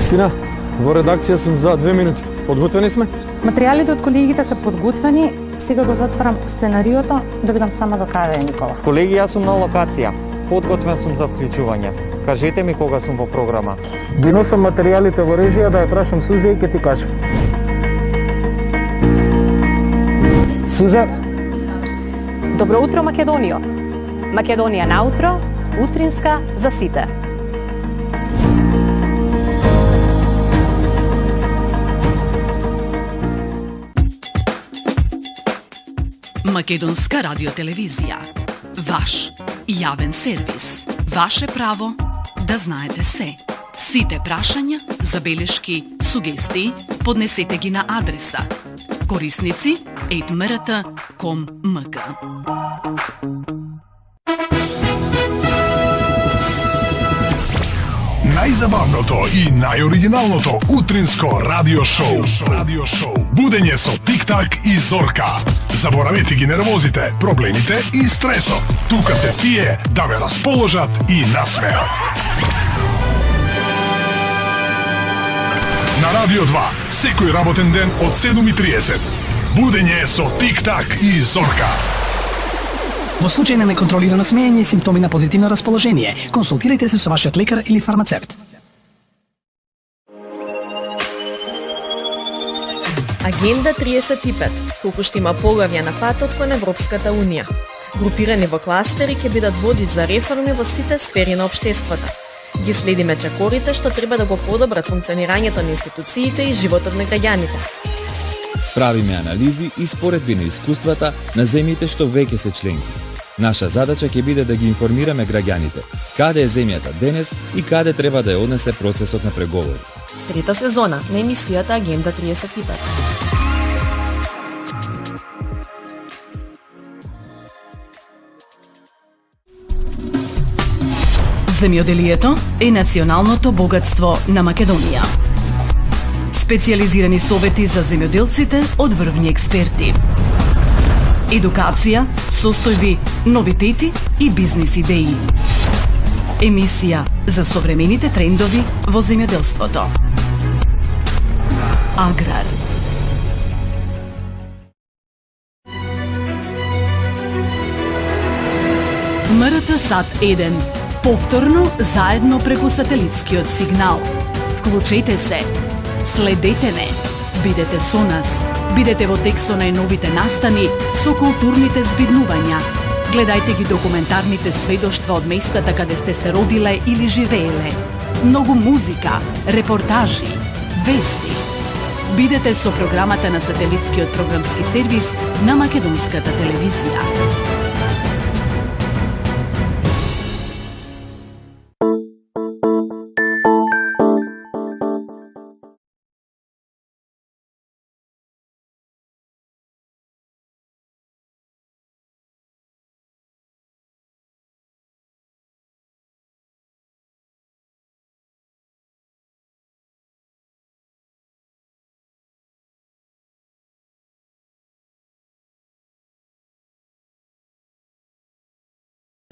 Кристина, во редакција сум за 2 минути. Подготвени сме? Материјалите од колегите се подготвени. Сега го затварам сценариото да видам сама до каде е Никола. Колеги, јас сум на локација. Подготвен сум за вклучување. Кажете ми кога сум во програма. Ги носам материјалите во режија да ја прашам Суза и ќе ти кажам. Суза. Добро утро, Македонијо. Македонија наутро, утринска за сите. Македонска радиотелевизија. Ваш јавен сервис. Ваше право да знаете се. Сите прашања, забелешки, сугестии поднесете ги на адреса korisnici@mrt.com.mk. Најзабавното и најоригиналното утринско радио шоу. Будење со Тик-так и Зорка. Заборавете ги нервозите, проблемите и стресот. Тука се тие да ве расположат и насмеат. На Радио 2, секој работен ден од 7:30. Будење со Тик-так и Зорка. Во случај на неконтролирано смеење и симптоми на позитивно расположение, консултирајте се со вашиот лекар или фармацевт. Агенда 35, колку што има поглавја на патот кон Европската Унија. Групирани во кластери ќе бидат водици за реформи во сите сфери на општеството. Ги следиме чекорите што треба да го подобрат функционирањето на институциите и животот на граѓаните. Правиме анализи и споредби на искуствата на земјите што веќе се членки. Наша задача ќе биде да ги информираме граѓаните каде е земјата денес и каде треба да ја однесе процесот на преговори. Трета сезона на емисијата Агенда 35. Земјоделието е националното богатство на Македонија. Специјализирани совети за земјоделците од врвни експерти. Едукација, состојби, новитети и бизнис идеи. Емисија за современите трендови во земјоделството. Аграр. МРТ Сат 1. Повторно заедно преку сателитскиот сигнал. Вклучете се. Следете не. Бидете со нас. Бидете во тек со најновите настани, со културните збиднувања. Гледајте ги документарните сведоштва од местата каде сте се родиле или живееле. Многу музика, репортажи, вести. Бидете со програмата на сателитскиот програмски сервис на Македонската телевизија.